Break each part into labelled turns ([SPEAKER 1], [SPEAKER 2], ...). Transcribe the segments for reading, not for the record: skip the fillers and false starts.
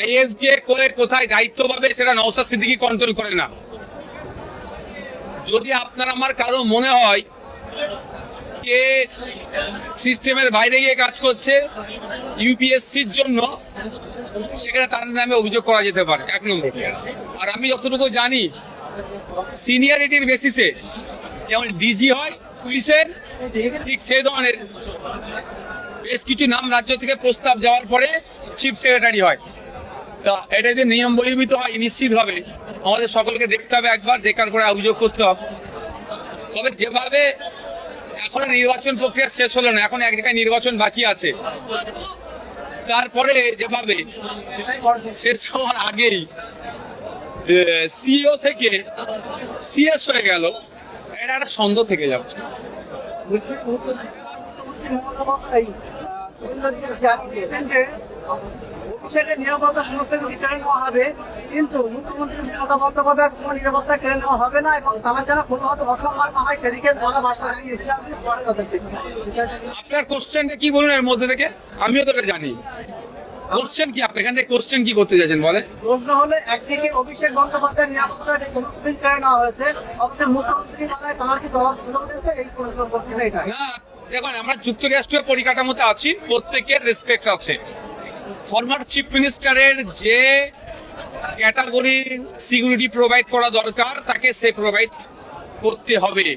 [SPEAKER 1] আইএসবিএ করে কোথায় দায়িত্ব পাবে সেটা নওশাদ সিদ্দিকী কন্ট্রোল করে না। যদি আপনার আমার কারো মনে হয় কে সিস্টেমের বাইরে গিয়ে কাজ করছে ইউপিএসসির জন্য, সেখানে তার নামে অভিযোগ করা যেতে পারে, 1 নম্বর। আর আমি যতটুকু জানি সিনিয়রিটির বেসিসে যেমন ডিজি হয় পুলিশের, ঠিক সেই ধরনের বেশ কিছু নাম রাজ্য থেকে প্রস্তাব যাওয়ার পরে চিফ সেক্রেটারি হয়। তা এটা যদি নিয়ম বহির্ভূত হয় নিশ্চিত হবে আমাদের সকলকে দেখতে হবে, একবার দেখার পরে অভিযোগ করতে হবে। তবে যেভাবে এখনো নির্বাচন প্রক্রিয়া শেষ হলো না, এখন এক জায়গায় নির্বাচন বাকি আছে, তারপরে যেভাবে শেষ হওয়ার আগেই সিইও থেকে সিএস হয়ে গেল, এটা একটা সন্দেহ থেকে যাচ্ছে।
[SPEAKER 2] নিরাপত্তা সমস্ত কেড়ে নেওয়া হবে, কিন্তু মুখ্যমন্ত্রী মমতা বন্দ্যোপাধ্যায়ের কোনো নিরাপত্তা কেড়ে নেওয়া হবে না, এবং তারা যেন কোনোভাবে অসম্মান না হয় সেদিকে
[SPEAKER 1] আপনার কোশ্চেনটা কি বলুন এর মধ্যে থেকে? আমিও তো এটা জানি। কোশ্চেন কি আপনি এখান থেকে কোশ্চেন কি করতে চাইছেন বলেন?
[SPEAKER 2] প্রশ্ন হলে একদিকে অভিষেক বন্দ্যোপাধ্যায়ের নিরাপত্তা সমস্ত দিন কেড়ে নেওয়া হয়েছে, অথচ মুখ্যমন্ত্রী বলায় তারা কি জবাব দিয়েছে এই প্রশ্নটা?
[SPEAKER 1] না দেখুন, আমরা যুক্তরাষ্ট্রীয় পরিকাঠামোতে আছি, প্রত্যেকের রেসপেক্ট আছে। ফরমার চিফ মিনিস্টারের যে ক্যাটাগরি সিকিউরিটি প্রোভাইড করা দরকার তাকে সে প্রোভাইড করতে হবে।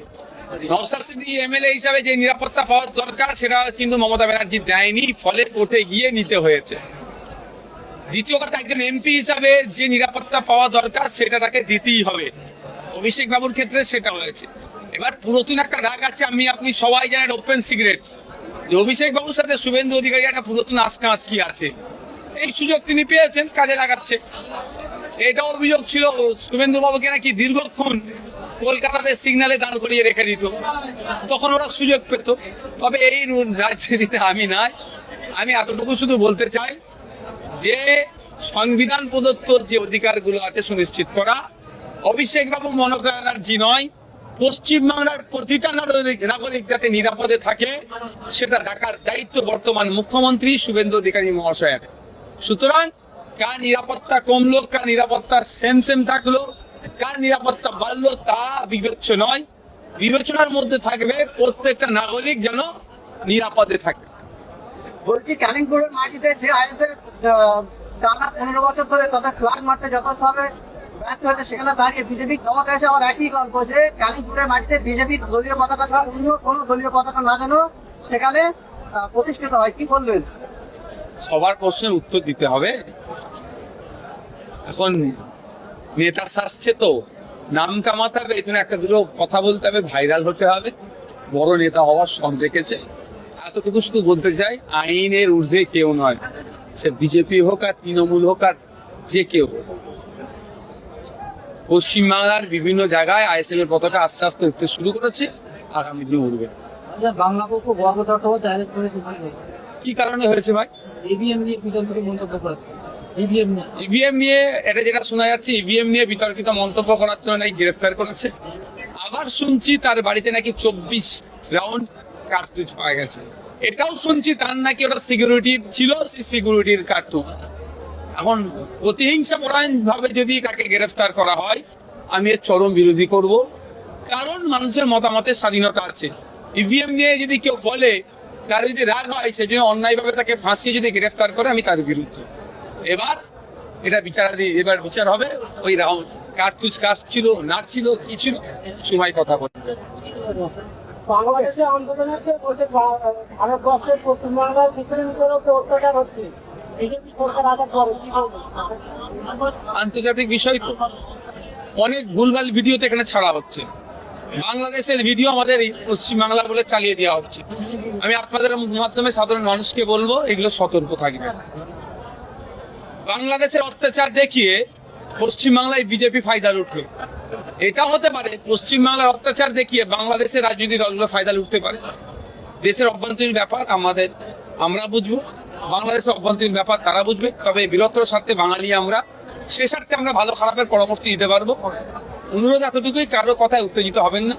[SPEAKER 1] নওশাদ সিদ্দিকী এমএলএ হিসাবে যে নিরাপত্তা পাওয়ার দরকার সেটা কিন্তু মমতা ব্যানার্জি দেয়নি, ফলে কোর্টে গিয়ে নিতে হয়েছে। দ্বিতীয় কথা, একজন এমপি হিসাবে যে নিরাপত্তা পাওয়া দরকার সেটা তাকে দিতেই হবে। অভিষেক বাবুর ক্ষেত্রে সেটা হয়েছে। এবার পুরাতন একটা রাগ আছে, আমি আপনি সবাই জানেন, ওপেন সিক্রেট, যে অভিষেক বাবুর সাথে শুভেন্দু অধিকারী একটা পুরাতন আজকি আছে। এই সুযোগ তিনি পেয়েছেন, কাজে লাগাচ্ছে। এটা অভিযোগ ছিল শুভেন্দু বাবুকে নাকি দীর্ঘক্ষণ কলকাতাতে সিগন্যালে দাঁড় করিয়ে রেখে দিত, তখন ওরা সুযোগ পেত। তবে এই রাজনীতিতে আমি নাই। আমি এতটুকু শুধু বলতে চাই যে সংবিধান প্রদত্ত যে অধিকারগুলো আছে সুনিশ্চিত করা, অভিষেক বাবু মমতা ব্যানার্জি নয়, পশ্চিমবাংলার প্রতিটা নাগরিক যাতে নিরাপদে থাকে সেটা দেখার দায়িত্ব বর্তমান মুখ্যমন্ত্রী শুভেন্দু অধিকারী মহাশয়ের। সুতরাং কার নিরাপত্তা কমলো, কার নিরাপত্তা সেম থাকলো, কার নিরাপত্তা বাড়লো তা বিবেচ্য নয়। বিবেচনার মধ্যে থাকবে প্রত্যেকটা নাগরিক যেন নিরাপদে থাকে।
[SPEAKER 2] বলছি, কালিম্পংয়ের মাটিতে যে আইএসএর টানা 15 বছর ধরে তাদের ফ্ল্যাগ মারতে যথাযথভাবে ব্যর্থ হয়েছে, সেখানে দাঁড়িয়ে বিজেপি ক্ষমতা এসে আবার একই গল্প যে কালিম্পংয়ের মাটিতে বিজেপির দলীয় পতাকা ছাড়া অন্য কোনো দলীয় পতাকা না যেন সেখানে প্রতিষ্ঠিত হয়। কি বলবেন?
[SPEAKER 1] সবার প্রশ্নের উত্তর দিতে হবে। এখন নেতা সাজছে তো নাম কামাতে হবে, এখানে একটা দুটো কথা বলতে হবে, ভাইরাল হতে হবে, বড় নেতা হওয়ার সব দেখেছে। এতটুকু শুধু বলতে চাই, আইনের ঊর্ধ্বে কেউ নয়, সে বিজেপি হোক আর তৃণমূল হোক আর যে কেউ। পশ্চিমবাংলার বিভিন্ন জায়গায় আইএসএফ এর পতাকা আস্তে আস্তে উঠতে শুরু করেছে, আগামী দিনে উঠবে।
[SPEAKER 2] বাংলা পক্ষ
[SPEAKER 1] কি কারণে হয়েছে ভাই?
[SPEAKER 2] ইভিএম নিয়ে বিতর্কিত মন্তব্য করেছে।
[SPEAKER 1] ইভিএম নিয়ে এটা যেটা শোনা যাচ্ছে, ইভিএম নিয়ে বিতর্কিত মন্তব্য করার জন্য নাকি গ্রেফতার করেছে। আবার শুনছি তার বাড়িতে নাকি 24 রাউন্ড কার্তুজ পাওয়া গেছে। এটাও শুনছি তার নাকি ওটা সিকিউরিটি ছিল, সেই সিকিউরিটির কার্তুজ। এখন প্রতিহিংসা পরায়ণ ভাবে যদি তাকে গ্রেফতার করা হয়, আমি এর চরম বিরোধী করব। কারণ মানুষের মতামতের স্বাধীনতা আছে। ইভিএম নিয়ে যদি কেউ বলে, তার যদি রাগ হয়, সেজন্য অন্যায়ভাবে তাকে ফাঁসিয়ে যদি গ্রেফতার করে, আমি তার বিরুদ্ধে। এবার এটা এবার বিচার হবে, ওই রাউন্ড কার্তুজ কাজ ছিল না ছিল কি ছিল, সময় কথা বলবে।
[SPEAKER 2] বাংলাদেশে আন্দোলনের ভারতবর্ষের পশ্চিমবাংলার মুসলিমদের উপর অত্যাচার হচ্ছে,
[SPEAKER 1] আন্তর্জাতিক বিষয় তো অনেক ভুলভাল ভিডিও তো এখানে ছাড়া হচ্ছে। বাংলাদেশের ভিডিও আমাদের পশ্চিমবাংলা বলে চালিয়ে দেওয়া হচ্ছে। আমি আপনাদের মাধ্যমে সাধারণ মানুষকে বলবো, এগুলো সতর্ক থাকবে। বাংলাদেশের অত্যাচার দেখিয়ে পশ্চিমবাংলায় বিজেপি ফায়দা লুটবে, এটা হতে পারে। পশ্চিমবাংলার অত্যাচার দেখিয়ে বাংলাদেশের রাজনৈতিক দলগুলো ফায়দা লুটতে পারে। দেশের অভ্যন্তরীণ ব্যাপার আমরা বুঝবো, বাংলাদেশের অভ্যন্তরীণ ব্যাপার তারা বুঝবে। তবে বৃহত্তর স্বার্থে বাঙালি আমরা, সে স্বার্থে আমরা ভালো খারাপের পরামর্শ দিতে পারবো। অনুরোধ এতটুকুই, কারোর কথায় উত্তেজিত হবেন না,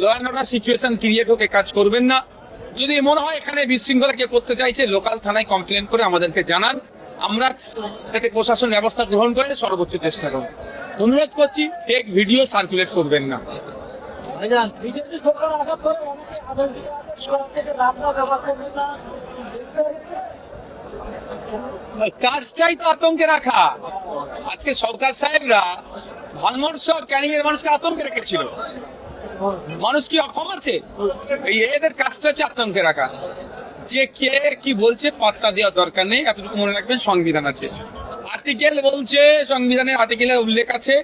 [SPEAKER 1] law and order situation create হোক, কাজ করবেন না। যদি মনে হয় এখানে বিশৃঙ্খলা কেউ করতে চাইছে, লোকাল থানায় কমপ্লেন করে আমাদেরকে জানান, আমরা যাতে প্রশাসন ব্যবস্থা গ্রহণ করে সর্বোচ্চ চেষ্টা করব। অনুরোধ করছি ফেক ভিডিও সার্কুলেট করবেন না।
[SPEAKER 3] বিজেপি সরকার আঘাত করে অনেক সাধারণ রাস্তা ব্যবহার করবে না।
[SPEAKER 1] কাজটাই তো আতঙ্কে রাখা। আজকে সরকার সাহেবরা ভালমর্ষ ক্যানিং এর মানুষকে আতঙ্কে রেখেছিল। মানুষ কি অক্ষম আছে? এই এদের কাজটা হচ্ছে আতঙ্কে রাখা। যে কে কি বলছে পাত্তা দেওয়ার দরকার নেই। আপনি মনে রাখবেন সংবিধান আছে, আর্টিকেল বলছে, সংবিধানের আর্টিকেলে উল্লেখ আছে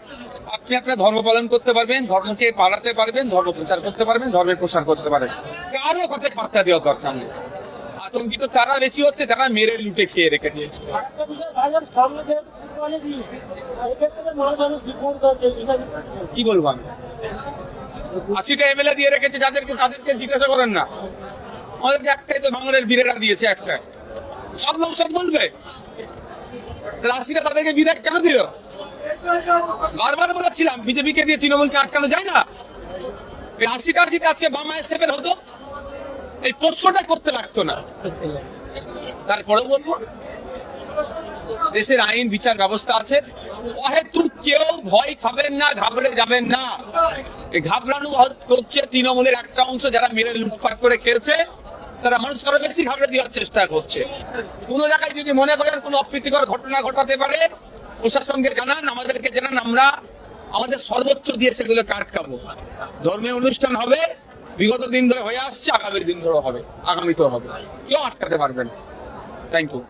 [SPEAKER 1] আপনি আপনার ধর্ম পালন করতে পারবেন, ধর্মকে পালাতে পারবেন, ধর্ম প্রচার করতে পারবেন, ধর্মের প্রসার করতে পারবেন। কারো কথায় পাত্তা দেওয়ার দরকার নেই। আতঙ্কিত তারা বেশি হচ্ছে যারা মেরে লুটে খেয়ে রেখে দিয়েছে।
[SPEAKER 3] আরেকটা বিষয়, ভাইজান, সামনে যে ফুটবলে দিন, এক্ষেত্রে মহাজনের বিপদ দরকার।
[SPEAKER 1] কি বলবো আমি? 80টা এমএলএ দিয়ে রেখেছে, তাদেরকে জিজ্ঞাসা করেন না। আমাদেরকে একটাই তো ভাঙনের বীরেরা দিয়েছে, একটাই। সব লোক সব বলবে 80টা তাদেরকে বিধায়ক কেন দিল? বারবার বলেছিলাম বিজেপিকে দিয়ে তৃণমূলকে আটকানো যায় না। এই 80টা জিতে আজকে বাম আইএসএফের হতো, এই প্রশ্নটা করতে লাগতো না। তারপরে বলবো দেশের আইন বিচার ব্যবস্থা আছে, অহেতুক কেউ ভয় খাবেন না, ঘাবড়ে যাবেন না। এই ঘাবড়ানো করছে তৃণমূলের একটা অংশ, যারা মেরে লুটপাট করে খেলছে, তারা মানুষকে আরো বেশি ঘাবড়ে দেওয়ার চেষ্টা করছে। কোন জায়গায় যদি মনে করেন কোন অপ্রীতিকর ঘটনা ঘটাতে পারে, প্রশাসনকে জানান, আমাদেরকে জানান, আমরা আমাদের সর্বোচ্চ দিয়ে সেগুলো আটকাবো। ধর্মীয় অনুষ্ঠান হবে, বিগত দিন ধরে হয়ে আসছে, আগামী দিন ধরে হবে, আগামীতেও হবে, কেউ আটকাতে পারবেন। Thank you.